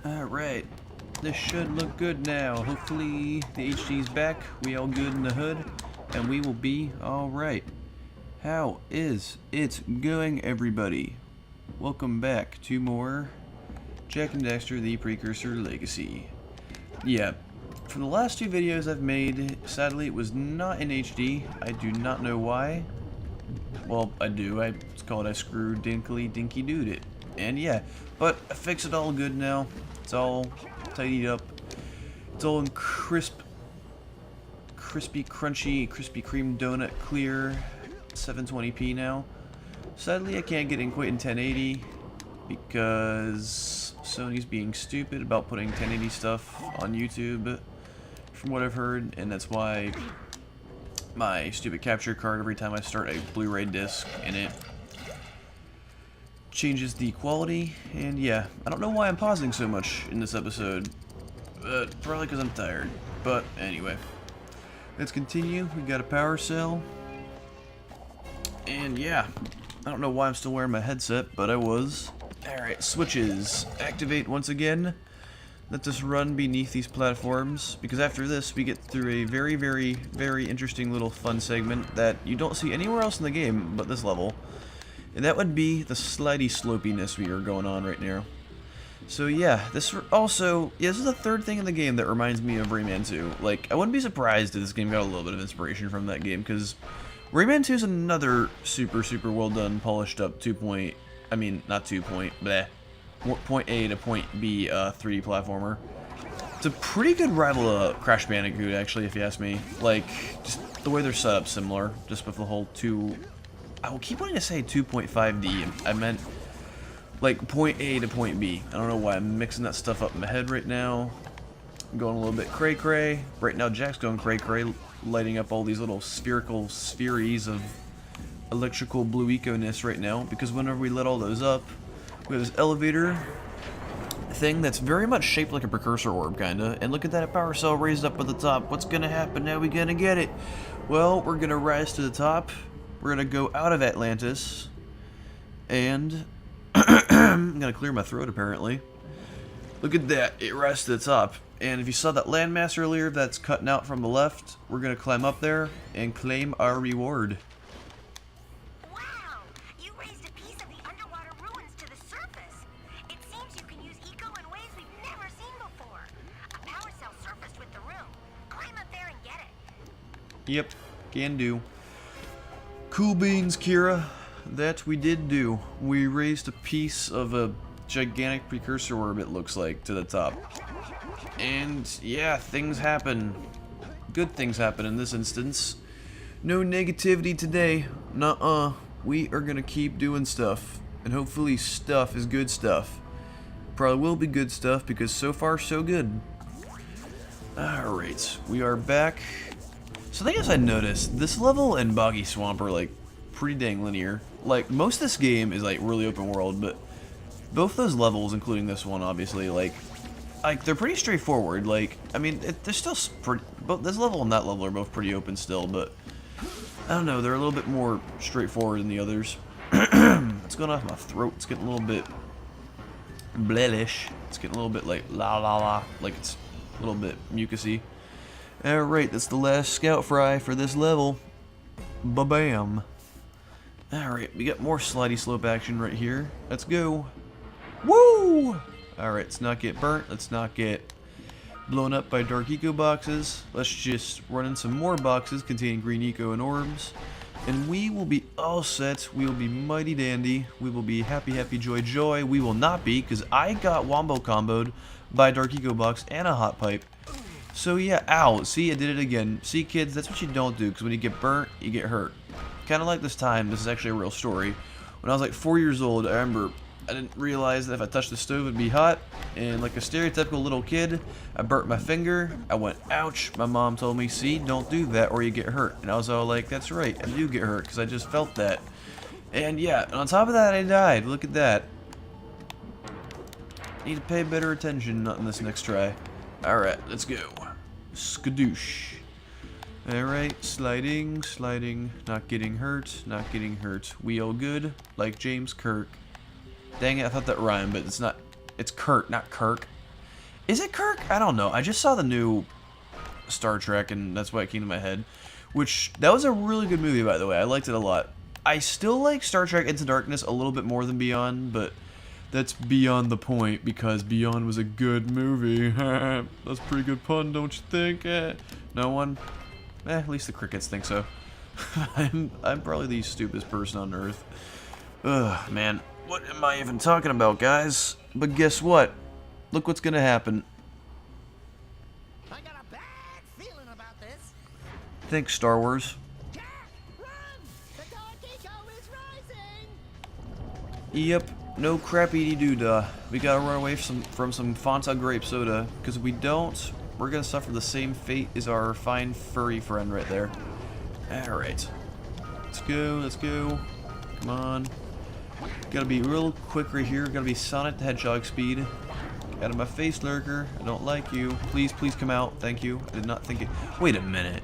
Alright, this should look good now. Hopefully the HD's back, we all good in the hood, and we will be alright. How is it going, everybody? Welcome back to more Jak and Daxter, the Precursor Legacy. Yeah, from the last two videos I've made, sadly it was not in HD. I do not know why. Well, I do. It's called I Screw Dinkly Dinky Dude It. And yeah, but I fixed it all good now. It's all tidied up. It's all in crispy, crunchy, Krispy Kreme donut clear 720p now. Sadly, I can't get in quite in 1080 because Sony's being stupid about putting 1080 stuff on YouTube, from what I've heard, and that's why my stupid capture card, every time I start a Blu-ray disc in it, changes the quality. And yeah, I don't know why I'm pausing so much in this episode, probably because I'm tired. But anyway, let's continue. We got a power cell, and yeah, I don't know why I'm still wearing my headset, but I was. Alright, switches. Activate once again. Let us run beneath these platforms, because after this we get through a very, very, very interesting little fun segment that you don't see anywhere else in the game but this level. And that would be the slidey slopiness we are going on right now. So yeah, this also, this is the third thing in the game that reminds me of Rayman 2. Like, I wouldn't be surprised if this game got a little bit of inspiration from that game, because Rayman 2 is another super, super well done, polished up point A to point B 3D platformer. It's a pretty good rival to Crash Bandicoot, actually, if you ask me. Like, just the way they're set up similar, just with the whole I will keep wanting to say 2.5D. I meant like point A to point B. I don't know why I'm mixing that stuff up in my head right now. I'm going a little bit cray-cray. Right now Jack's going cray-cray, lighting up all these little spherical spheres of electrical blue eco-ness right now, because whenever we let all those up, we have this elevator thing that's very much shaped like a precursor orb, kinda. And look at that power cell raised up at the top. What's gonna happen now? We gonna get it. Well, we're gonna rise to the top. We're gonna go out of Atlantis, and I'm gonna clear my throat apparently. Look at that, it rises to the top. And if you saw that landmass earlier that's cutting out from the left, we're gonna climb up there and claim our reward. Wow! You raised a piece of the underwater ruins to the surface. It seems you can use eco in ways we've never seen before. A power cell surfaced with the room. Climb up there and get it. Yep, can do. Cool beans, Kira. That we did do. We raised a piece of a gigantic precursor orb, it looks like, to the top. And yeah, things happen. Good things happen in this instance. No negativity today. Nuh-uh. We are gonna keep doing stuff. And hopefully stuff is good stuff. Probably will be good stuff, because so far so good. Alright, we are back. So I guess I noticed, this level and Boggy Swamp are like pretty dang linear. Like, most of this game is like really open world, but both those levels, including this one obviously, like they're pretty straightforward. Like, I mean, they're still pretty, both this level and that level are both pretty open still, but I don't know, they're a little bit more straightforward than the others. It's going off my throat, it's getting a little bit blelish. It's getting a little bit like la la la, like it's a little bit mucusy. Alright, that's the last scout fry for this level. Ba-bam. Alright, we got more slidey slope action right here. Let's go. Woo! Alright, let's not get burnt. Let's not get blown up by dark eco boxes. Let's just run in some more boxes containing green eco and orbs. And we will be all set. We will be mighty dandy. We will be happy, happy, joy, joy. We will not be, because I got wombo comboed by a dark eco box and a hot pipe. So yeah, ow, see, I did it again. See, kids, that's what you don't do, because when you get burnt, you get hurt. Kind of like this time, this is actually a real story. When I was like 4 years old, I remember I didn't realize that if I touched the stove, it'd be hot. And like a stereotypical little kid, I burnt my finger. I went, ouch. My mom told me, see, don't do that or you get hurt. And I was all like, that's right, I do get hurt, because I just felt that. And yeah, and on top of that, I died. Look at that. Need to pay better attention on this next try. Alright, let's go. Skadoosh. Alright, sliding, sliding, not getting hurt, not getting hurt. We all good, like James Kirk. Dang it, I thought that rhymed, but it's not. It's Kurt, not Kirk. Is it Kirk? I don't know. I just saw the new Star Trek, and that's why it came to my head. Which, that was a really good movie, by the way. I liked it a lot. I still like Star Trek Into Darkness a little bit more than Beyond, but that's beyond the point, because Beyond was a good movie. That's a pretty good pun, don't you think? No one? At least the crickets think so. I'm probably the stupidest person on Earth. Ugh, man. What am I even talking about, guys? But guess what? Look what's gonna happen. I got a bad feeling about this. Thanks, Star Wars. Jack, run! The dark eco is rising! Yep, no crappy doo-dah. We gotta run away from some Fanta grape soda, because if we don't, we're gonna suffer the same fate as our fine furry friend right there. Alright. Let's go, let's go. Come on. Gotta be real quick right here. Gotta be Sonic the Hedgehog speed. Get out of my face, lurker. I don't like you. Please, please come out. Thank you. I did not think it... Wait a minute.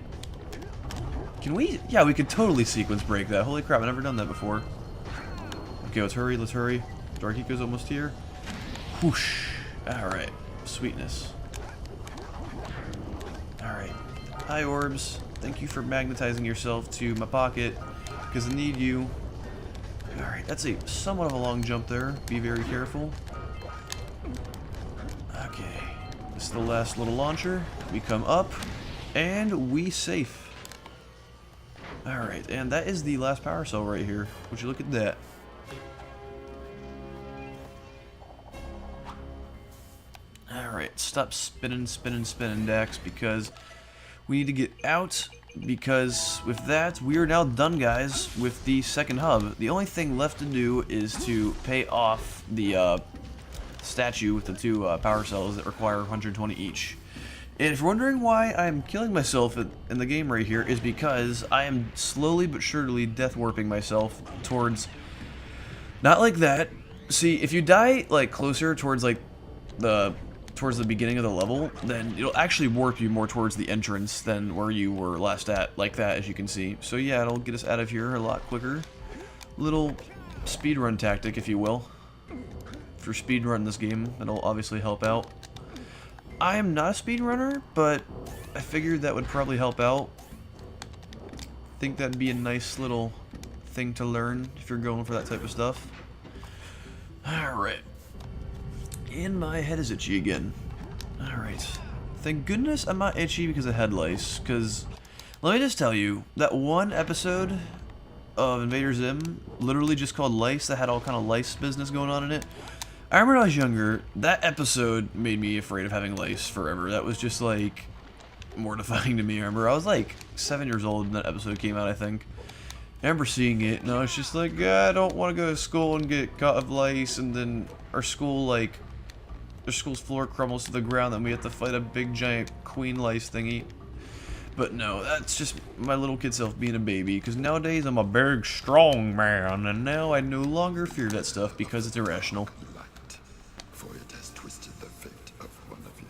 Can we... Yeah, we could totally sequence break that. Holy crap, I've never done that before. Okay, let's hurry, let's hurry. Dark Eco's almost here. Whoosh. Alright. Sweetness. Alright. Hi, orbs. Thank you for magnetizing yourself to my pocket, because I need you. Alright, that's a somewhat of a long jump there. Be very careful. Okay. This is the last little launcher. We come up, and we safe. Alright, and that is the last power cell right here. Would you look at that? Alright, stop spinning, Dax, because we need to get out, because with that, we are now done, guys, with the second hub. The only thing left to do is to pay off the statue with the two power cells that require 120 each. And if you're wondering why I'm killing myself in the game right here, is because I am slowly but surely death warping myself towards... Not like that. See, if you die, like, closer towards, like, towards the beginning of the level, then it'll actually warp you more towards the entrance than where you were last at, like that, as you can see. So yeah, it'll get us out of here a lot quicker. Little speedrun tactic, if you will. For speedrun this game, it'll obviously help out. I am not a speedrunner, but I figured that would probably help out. I think that'd be a nice little thing to learn if you're going for that type of stuff. Alright. And my head is itchy again. Alright. Thank goodness I'm not itchy because of head lice, because let me just tell you, that one episode of Invader Zim, literally just called Lice, that had all kind of lice business going on in it. I remember when I was younger, that episode made me afraid of having lice forever. That was just like mortifying to me. I remember I was like 7 years old when that episode came out, I think. I remember seeing it, and I was just like, I don't want to go to school and get caught with lice, and then our school, like, our school's floor crumbles to the ground, and we have to fight a big giant queen lice thingy. But no, that's just my little kid self being a baby, because nowadays I'm a big, strong man, and now I no longer fear that stuff because it's irrational. Light, for it has twisted the fate of one of you.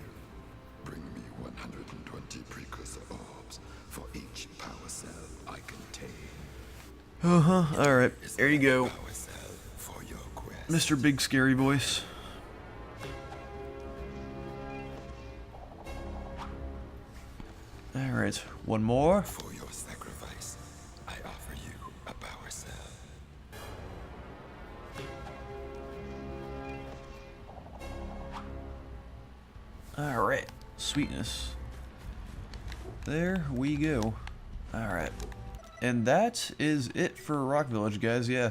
Bring me 120 precursor orbs for each power cell I contain. Alright, there you go, Power cell for your quest. Mr. Big Scary Voice. Alright, one more. For your sacrifice, I offer you a power cell. Alright, sweetness. There we go. Alright. And that is it for Rock Village, guys. Yeah.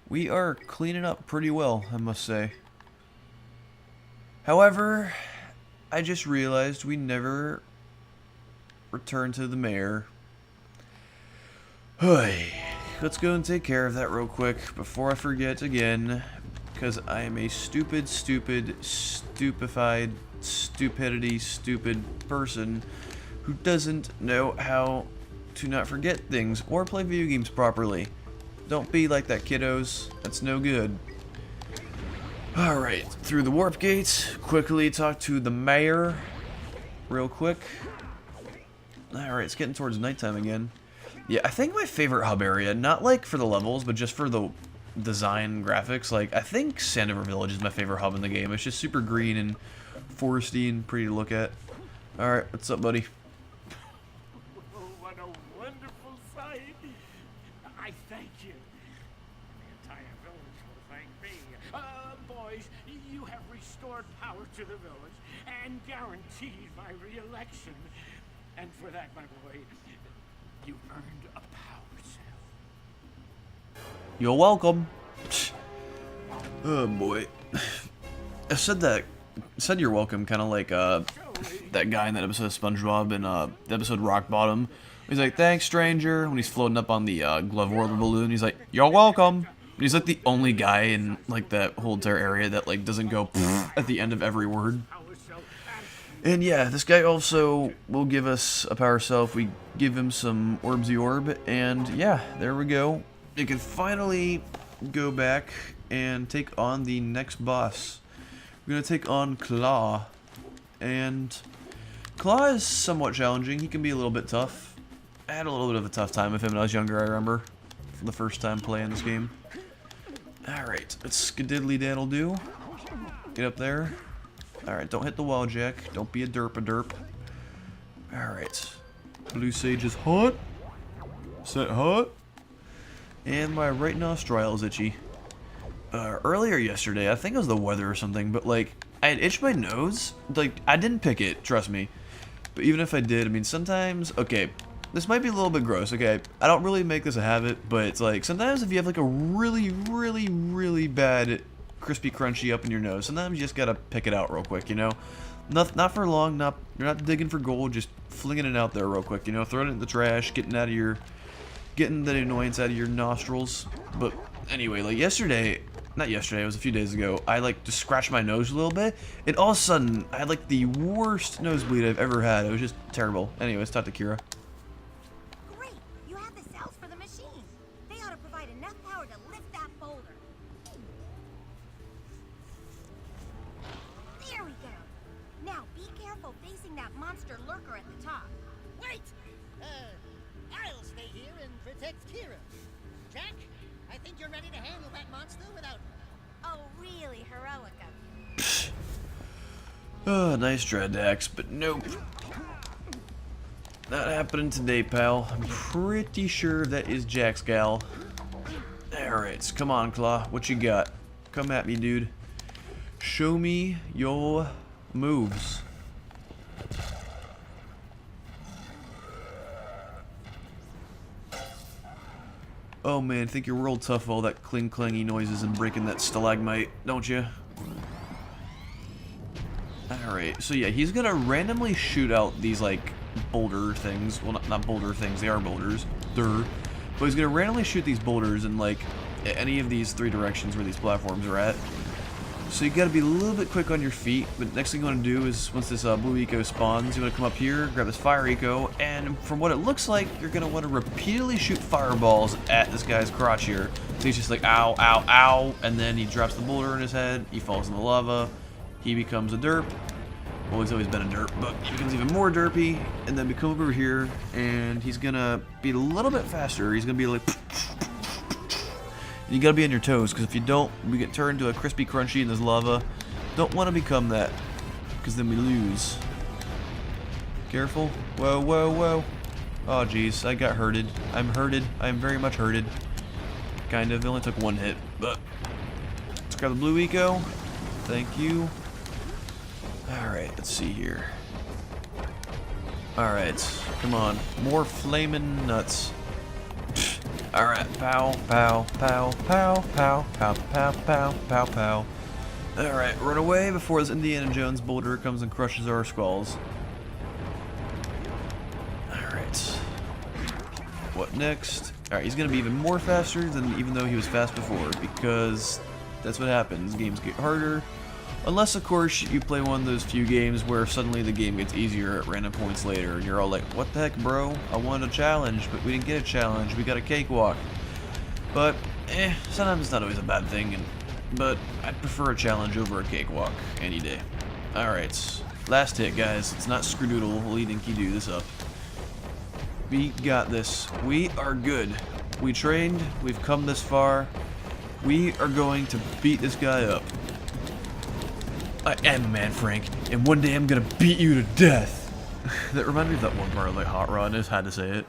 We are cleaning up pretty well, I must say. However, I just realized we never returned to the mayor. Hey, let's go and take care of that real quick before I forget again, because I am a stupid person who doesn't know how to not forget things or play video games properly. Don't be like that, kiddos. That's no good. Alright, through the warp gates, quickly talk to the mayor real quick. Alright, it's getting towards nighttime again. Yeah, I think my favorite hub area, not like for the levels, but just for the design graphics, like, I think Sandover Village is my favorite hub in the game. It's just super green and foresty and pretty to look at. Alright, what's up, buddy? Oh, what a wonderful sight. I thank you. The entire village will thank me. Boys, you have restored power to the village and guaranteed my re-election. And for that, my boy, you earned a power cell. You're welcome. Oh boy. I said you're welcome, kind of like that guy in that episode of SpongeBob in the episode Rock Bottom. He's like, thanks, stranger, when he's floating up on the glove whirler balloon. He's like, you're welcome. And he's like the only guy in like that whole entire area that like doesn't go at the end of every word. And yeah, this guy also will give us a power cell if we give him some Orbsy Orb. And yeah, there we go. You can finally go back and take on the next boss. We're going to take on Klaw. And Klaw is somewhat challenging. He can be a little bit tough. I had a little bit of a tough time with him when I was younger, I remember. For the first time playing this game. Alright, let's skadiddly-daddle do. Get up there. Alright, don't hit the wall, Jack. Don't be a derp. Alright. Blue Sage is hot. Set hot. And my right nostril is itchy. Earlier yesterday, I think it was the weather or something, but like, I had itched my nose. Like, I didn't pick it, trust me. But even if I did, I mean, sometimes, okay, this might be a little bit gross, okay? I don't really make this a habit, but it's like, sometimes if you have like a really bad crispy crunchy up in your nose, sometimes you just gotta pick it out real quick, you know? Not for long, you're not digging for gold, just flinging it out there real quick, you know? Throwing it in the trash, getting the annoyance out of your nostrils. But anyway, like not yesterday, it was a few days ago, I like just scratched my nose a little bit, and all of a sudden, I had like the worst nosebleed I've ever had. It was just terrible. Anyways, talk to Kira. Great! You have the cells for the machine. They ought to provide enough power to lift that boulder. There we go. Now be careful facing that monster lurker at the top. Wait! I'll stay here and protect Kira. Jack, I think you're ready to handle that monster without... Oh, really heroic of you. Oh, nice dread axe, but nope. Not happening today, pal. I'm pretty sure that is Jack's gal. Alright, so come on, Klaw. What you got? Come at me, dude. Show me your moves. Oh man, think you're real tough with all that clang-clangy noises and breaking that stalagmite, don't you? Alright, so yeah, he's gonna randomly shoot out these, like, boulder things. Well, not boulder things, they are boulders. But he's gonna randomly shoot these boulders in, like, any of these three directions where these platforms are at. So you gotta be a little bit quick on your feet, but next thing you wanna do is, once this blue eco spawns, you wanna come up here, grab this fire eco, and from what it looks like, you're gonna wanna repeatedly shoot fireballs at this guy's crotch here. So he's just like, ow, ow, ow, and then he drops the boulder in his head, he falls in the lava, he becomes a derp. Well, he's always been a derp, but he becomes even more derpy, and then we come over here, and he's gonna be a little bit faster. He's gonna be like... You gotta be on your toes, because if you don't, we get turned into a crispy crunchy in this lava. Don't want to become that, because then we lose. Careful. Whoa, whoa, whoa. Oh, jeez, I got hurted. I'm hurted. I'm very much hurted. Kind of. It only took one hit, but... Let's grab the blue eco. Thank you. Alright, let's see here. Alright, come on. More flaming nuts. Alright, pow, pow, pow, pow, pow, pow, pow, pow, pow, pow. Alright, run away before this Indiana Jones boulder comes and crushes our skulls. Alright. What next? Alright, he's gonna be even more faster than even though he was fast before, because that's what happens. Games get harder. Unless, of course, you play one of those few games where suddenly the game gets easier at random points later, and you're all like, what the heck, bro? I wanted a challenge, but we didn't get a challenge. We got a cakewalk. But, sometimes it's not always a bad thing, but I'd prefer a challenge over a cakewalk any day. Alright, last hit, guys. It's not Screwdoodle leading Kidu this up. We got this. We are good. We trained. We've come this far. We are going to beat this guy up. I am a man, Frank, and one day I'm gonna beat you to death. That reminded me of that one part of like Hot Rod. I just had to say it.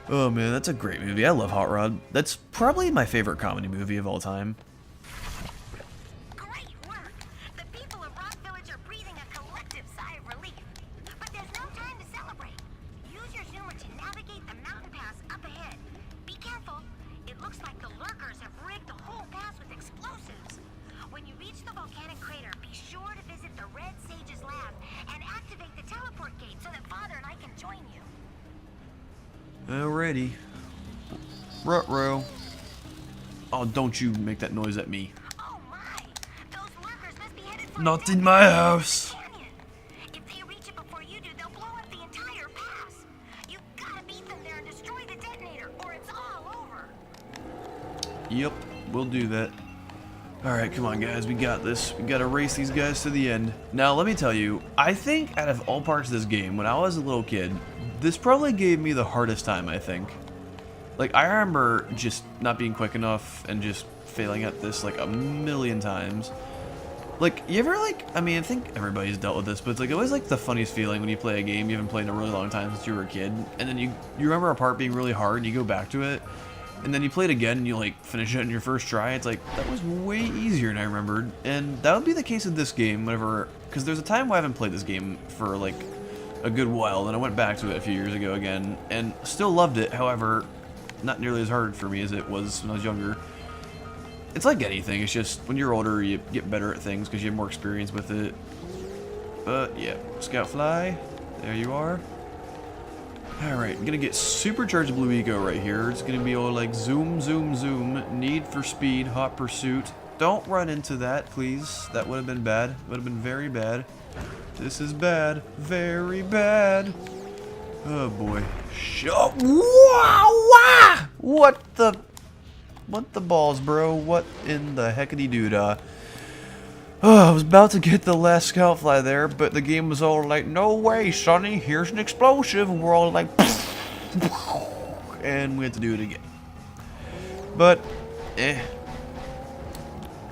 Oh man, that's a great movie. I love Hot Rod. That's probably my favorite comedy movie of all time. Great work! The people of Rock Village are breathing a collective sigh of relief. But there's no time to celebrate. Use your zoomer to navigate the mountain pass up ahead. Be careful. It looks like the lurkers have rigged the whole pass with explosives. When you reach the volcanic crater, be sure to visit the Red Sage's lab and activate the teleport gate so that Father and I can join you. Alrighty. Ruh-roh. Oh, don't you make that noise at me. Oh my! Those lurkers must be headed for Not a in my house. canyon. If they reach it before you do, they'll blow up the entire pass. You gotta beat them there and destroy the detonator, or it's all over. Yep, we'll do that. Alright, come on guys, we got this. We gotta race these guys to the end. Now, let me tell you, I think out of all parts of this game, when I was a little kid, this probably gave me the hardest time, I think. Like, I remember just not being quick enough and just failing at this like a million times. Like, you ever like, I mean, I think everybody's dealt with this, but it's like always like the funniest feeling when you play a game you haven't played in a really long time since you were a kid, and then you remember a part being really hard and you go back to it, and then you play it again and you like finish it in your first try. It's like, that was way easier than I remembered. And that would be the case with this game whenever, because there's a time where I haven't played this game for like a good while, and I went back to it a few years ago again and still loved it. However, not nearly as hard for me as it was when I was younger. It's like anything, it's just when you're older you get better at things because you have more experience with it. But yeah, Scout Fly, there you are. Alright, I'm gonna get supercharged blue eco right here. It's gonna be all like zoom, zoom, zoom, need for speed, hot pursuit. Don't run into that, please. That would have been bad. Would have been very bad. This is bad. Very bad. Oh boy. Wow! What the balls, bro? What in the heckity doodah? Oh, I was about to get the last scout fly there, but the game was all like, no way, Sonny, here's an explosive. And we're all like, and we had to do it again. But,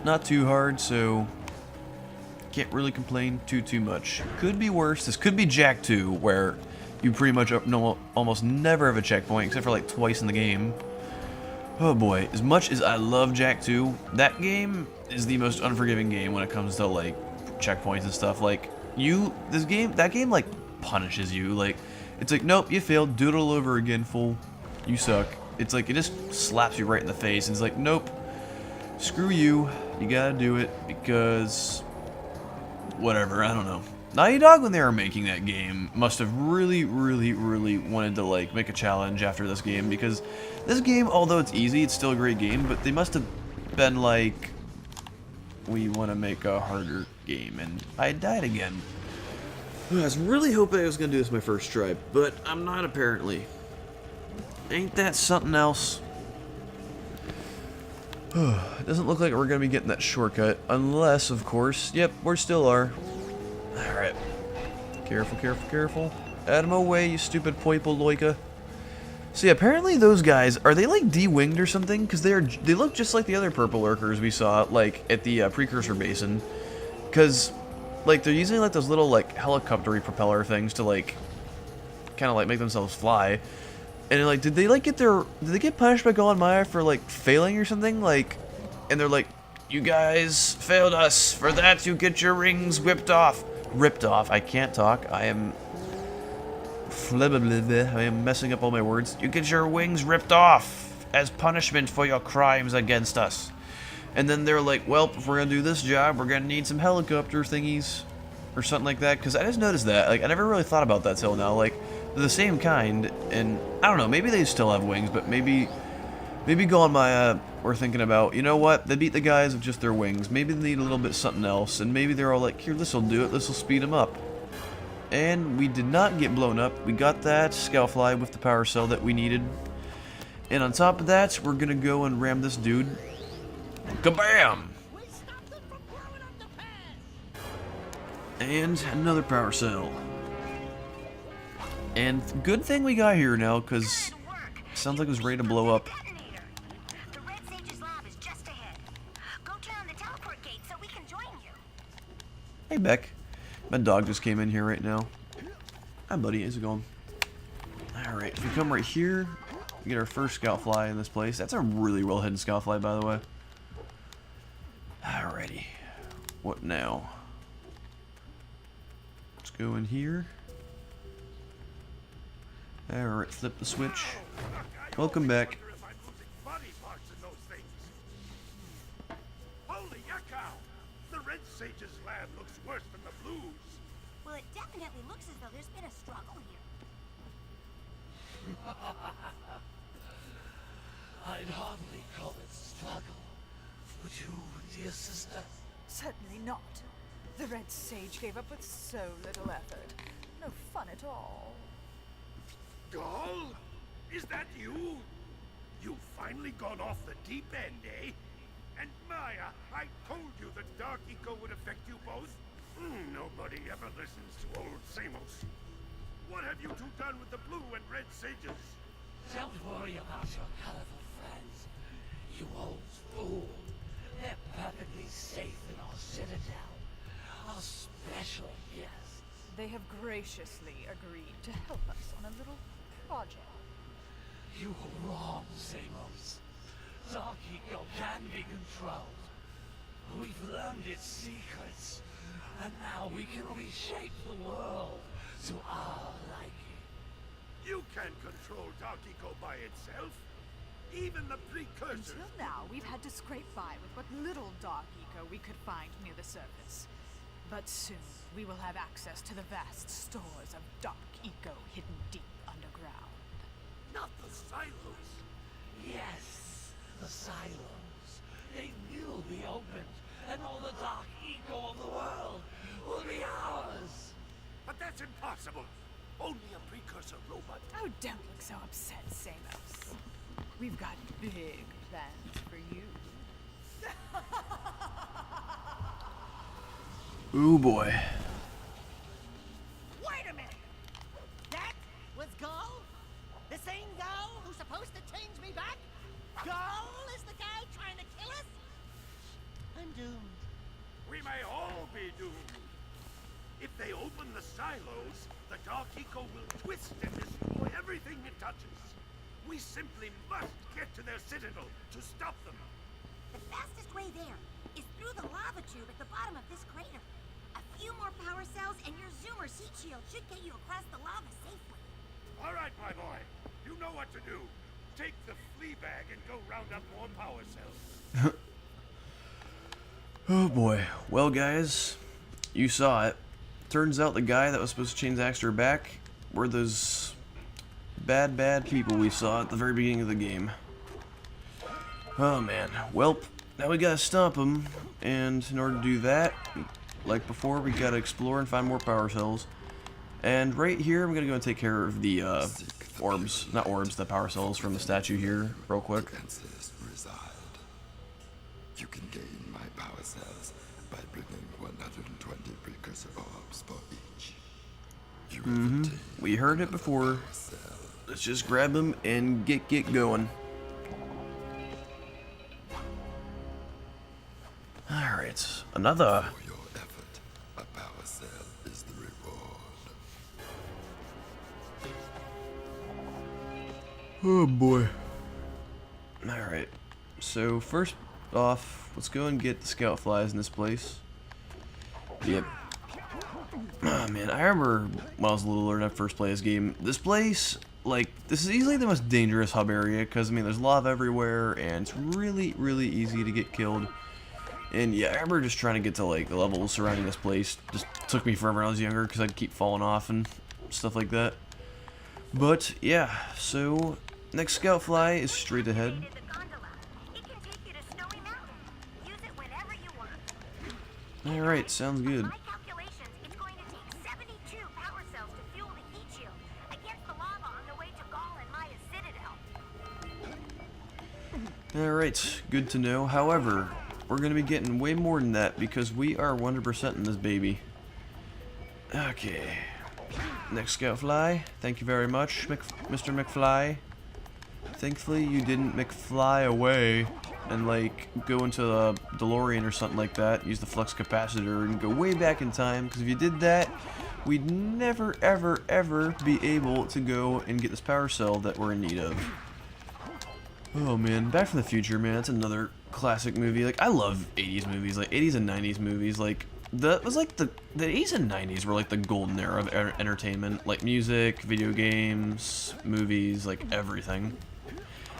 not too hard, so can't really complain too much. Could be worse. This could be Jak 2, where you pretty much almost never have a checkpoint, except for like twice in the game. Oh boy, as much as I love Jak 2, that game is the most unforgiving game when it comes to like checkpoints and stuff. Like that game like punishes you. Like, it's like, nope, you failed, do it all over again, fool. You suck. It's like, it just slaps you right in the face and it's like, nope, screw you, you gotta do it because whatever, I don't know. Naughty Dog, when they were making that game, must have really wanted to like make a challenge after this game, because this game, although it's easy, it's still a great game, but they must have been like, we want to make a harder game, and I died again. I was really hoping I was going to do this my first try, but I'm not apparently. Ain't that something else? It doesn't look like we're going to be getting that shortcut, unless, of course, yep, we still are. Alright. Careful. Out of my way, you stupid poipo loika. See, apparently those guys, are they like de-winged or something? Because they look just like the other purple lurkers we saw, like, at the precursor basin. Because, like, they're using like those little, like, helicopter-y propeller things to, like, kind of, like, make themselves fly. And, like, did they get punished by Gone Maya for, like, failing or something? Like, and they're like, you guys failed us. For that, you get your rings ripped off. I can't talk. I am messing up all my words. You get your wings ripped off as punishment for your crimes against us. And then they're like, well, if we're gonna do this job, we're gonna need some helicopter thingies or something like that. Because I just noticed that. Like, I never really thought about that till now. Like, they're the same kind, and I don't know. Maybe they still have wings, but maybe Gone Maya we're thinking about, you know what, they beat the guys with just their wings. Maybe they need a little bit something else, and maybe they're all like, here, this'll do it, this'll speed them up. And we did not get blown up. We got that scout fly with the power cell that we needed. And on top of that, we're gonna go and ram this dude. Kabam! And another power cell. And good thing we got here now, because sounds like it was ready to blow up. The Red Sage's lab is just ahead. Go turn on the teleport gate so we can join you. Hey, Beck. My dog just came in here right now. Hi, buddy. How's it going? Alright, if we come right here, we get our first scout fly in this place. That's a really well hidden scout fly, by the way. Alrighty. What now? Let's go in here. Alright, flip the switch. Welcome back. Holy cow! The Red Sage's lab looks worse than the Blues. Well, it definitely looks as though there's been a struggle here. I'd hardly call it struggle. Would you, dear sister? Certainly not. The Red Sage gave up with so little effort. No fun at all. Gall? Is that you? You've finally gone off the deep end, eh? And Maya, I told you the Dark Eco would affect you both. Nobody ever listens to old Samos. What have you two done with the Blue and Red Sages? Don't worry about your colorful friends. You old fool. They're perfectly safe in our citadel. Our special guests. They have graciously agreed to help us on a little project. You were wrong, Samos. Dark Eco can be controlled. We've learned its secrets. And now we can reshape the world to our liking. You can't control Dark Eco by itself. Even the precursors. Until now, we've had to scrape by with what little Dark Eco we could find near the surface. But soon, we will have access to the vast stores of Dark Eco hidden deep underground. Not the silos. Yes, the silos. They will be opened, and all the Dark Eco of the world will be ours. But that's impossible. Only a precursor robot. Oh, don't look so upset, Samos. We've got big plans for you. Ooh, boy. Wait a minute! That was Gall? The same Gall who's supposed to change me back? Gall is the guy trying to kill us? I'm doomed. We may all be doomed. If they open the silos, the Dark Eco will twist and destroy everything it touches. We simply must get to their citadel to stop them. The fastest way there is through the lava tube at the bottom of this crater. A few more power cells and your Zoomer's heat shield should get you across the lava safely. All right, my boy. You know what to do. Take the flea bag and go round up more power cells. Oh boy. Well, guys, you saw it. Turns out the guy that was supposed to chain Daxter back were those bad people we saw at the very beginning of the game. Oh man. Welp, now we gotta stop him, and in order to do that, like before, we gotta explore and find more power cells. And right here, I'm gonna go and take care of the orbs, not orbs, the power cells from the statue here, real quick. Answers reside. You can gain my power cells by bringing 120 precursor orbs for each. You have obtained We heard it before. power cell. Let's just grab them and get going. Alright, another. For your effort, a power cell is the reward. Oh boy. Alright, so first off, let's go and get the scout flies in this place. Yep. Oh man, I remember when I was a little older and I first played this game. This place, like, this is easily the most dangerous hub area because, I mean, there's lava everywhere and it's really easy to get killed. And yeah, I remember just trying to get to, like, the levels surrounding this place. Just took me forever when I was younger because I'd keep falling off and stuff like that. But yeah, so next scout fly is straight ahead. It is a gondola. It can take you to Snowy Mountain. Use it whenever you want. Alright, sounds good. By my calculations, it's going to take 72 power cells to fuel the heat shield against the lava on the way to Gall and Maya's citadel. Alright, good to know. However, we're going to be getting way more than that because we are 100% in this baby. Okay. Next scout fly. Thank you very much, Mr. McFly. Thankfully, you didn't McFly away and, like, go into the DeLorean or something like that, use the flux capacitor and go way back in time, because if you did that, we'd never, ever, ever be able to go and get this power cell that we're in need of. Oh, man. Back from the Future, man. That's another classic movie. Like, I love 80s movies, like, 80s and 90s movies, like, it was like the 80s and 90s were like the golden era of entertainment, like music, video games, movies, like everything.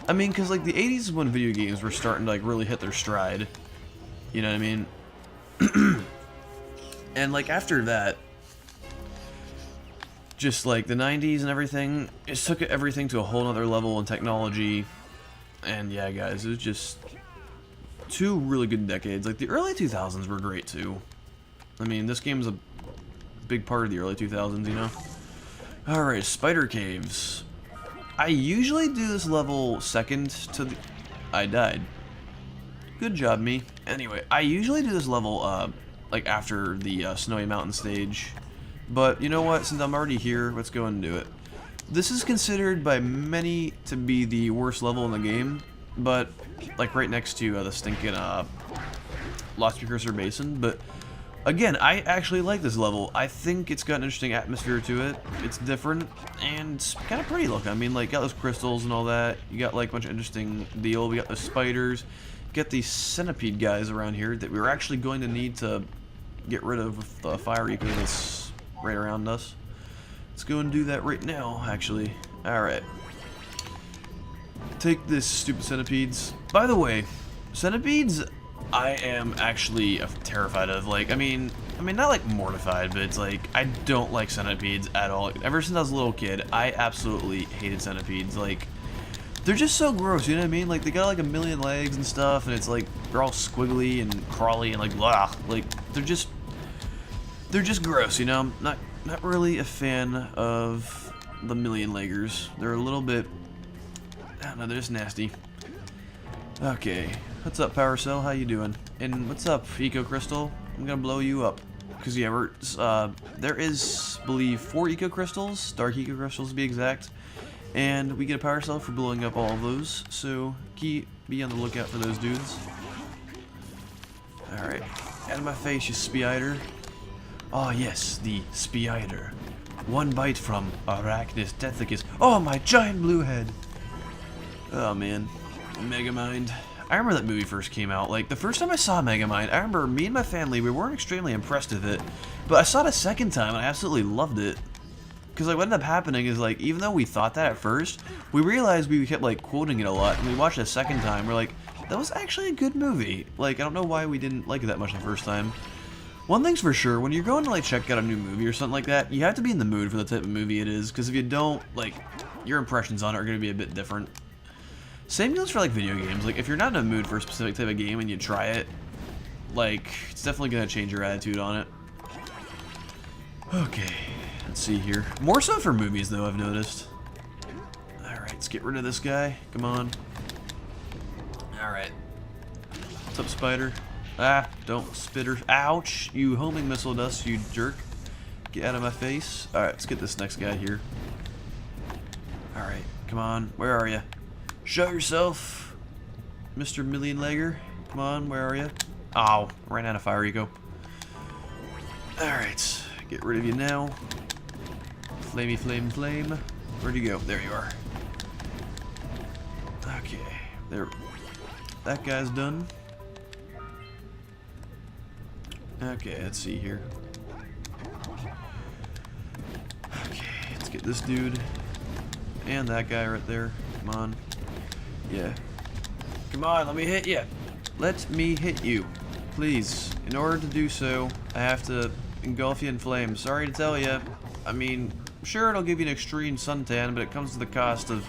I mean, because like the 80s is when video games were starting to like really hit their stride, you know what I mean? And like after that, just like the 90s and everything, it took everything to a whole nother level in technology. And yeah, guys, it was just two really good decades. Like the early 2000s were great too. I mean, this game's a big part of the early 2000s, you know? Alright, spider caves. I usually do this level second to the... I died. Good job, me. Anyway, I usually do this level, like, after the Snowy Mountain stage. But, you know what? Since I'm already here, let's go and do it. This is considered by many to be the worst level in the game. But, like, right next to the stinking, Lost Precursor Basin. But... again, I actually like this level. I think it's got an interesting atmosphere to it. It's different, and it's kind of pretty looking. I mean, like, got those crystals and all that. You got, like, a bunch of interesting deal. We got the spiders. Get these centipede guys around here that we were actually going to need to get rid of with the fire eco that's right around us. Let's go and do that right now, actually. Alright. Take this, stupid centipedes. By the way, centipedes... I am actually terrified of. Like, I mean, not like mortified, but it's like, I don't like centipedes at all. Ever since I was a little kid, I absolutely hated centipedes. Like, they're just so gross, you know what I mean? Like, they got like a million legs and stuff, and it's like, they're all squiggly and crawly and like, blah. Like, they're just gross, you know? Not really a fan of the million leggers. They're a little bit, I don't know, they're just nasty. Okay. What's up, Power Cell? How you doing? And what's up, Eco Crystal? I'm gonna blow you up. Cause yeah, there is, I believe, 4 Eco Crystals, Dark Eco Crystals to be exact, and we get a Power Cell for blowing up all of those. So be on the lookout for those dudes. All right, out of my face, you spider. Oh yes, the spider. One bite from Arachnus Deathicus. Oh, my giant blue head. Oh man, Megamind. I remember that movie first came out. Like, the first time I saw Megamind, I remember me and my family, we weren't extremely impressed with it. But I saw it a second time, and I absolutely loved it. Because, like, what ended up happening is, like, even though we thought that at first, we realized we kept, like, quoting it a lot. And we watched it a second time, we're like, that was actually a good movie. Like, I don't know why we didn't like it that much the first time. One thing's for sure, when you're going to, like, check out a new movie or something like that, you have to be in the mood for the type of movie it is. Because if you don't, like, your impressions on it are going to be a bit different. Same goes for, like, video games. Like, if you're not in a mood for a specific type of game and you try it, like, it's definitely going to change your attitude on it. Okay, let's see here. More so for movies, though, I've noticed. Alright, let's get rid of this guy. Come on. Alright. What's up, spider? Ah, don't spitter. Ouch! You homing missile dust, you jerk. Get out of my face. Alright, let's get this next guy here. Alright, come on. Where are you? Show yourself, Mr. Million Legger. Come on, where are you? Oh, ran out of fire eco. Alright, get rid of you now. Flamey flame flame. Where'd you go? There you are. Okay, there. That guy's done. Okay, let's see here. Okay, let's get this dude. And that guy right there. Come on. Yeah. Come on, let me hit you. Let me hit you. Please. In order to do so, I have to engulf you in flames. Sorry to tell you. I mean, sure, it'll give you an extreme suntan, but it comes to the cost of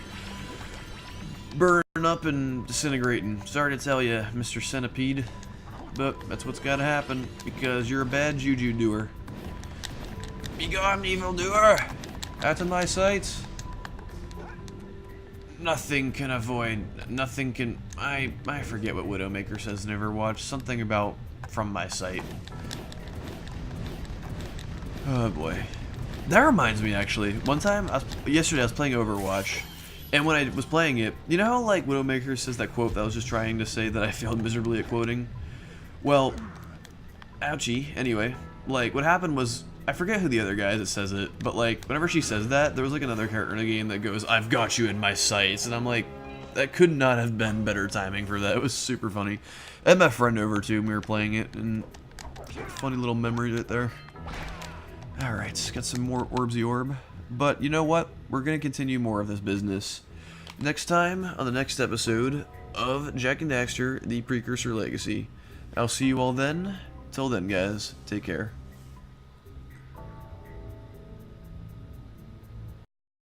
burning up and disintegrating. Sorry to tell you, Mr. Centipede. But that's what's gotta happen, because you're a bad juju doer. Be gone, evil doer! Out of my sight. Nothing can avoid, nothing can, I forget what Widowmaker says in Overwatch, something about from my sight. Oh boy. That reminds me actually, one time, yesterday I was playing Overwatch, And when I was playing it, you know how like Widowmaker says that quote that I was just trying to say that I failed miserably at quoting? Well, ouchie. Anyway, like what happened was, I forget who the other guy is that says it, but like whenever she says that, there was like another character in the game that goes, "I've got you in my sights," and I'm like, that could not have been better timing for that. It was super funny. I had my friend over too when we were playing it, and funny little memory right there. Alright, got some more Orbsy Orb. But you know what? We're going to continue more of this business next time on the next episode of Jak and Daxter, the Precursor Legacy. I'll see you all then. Till then, guys, take care.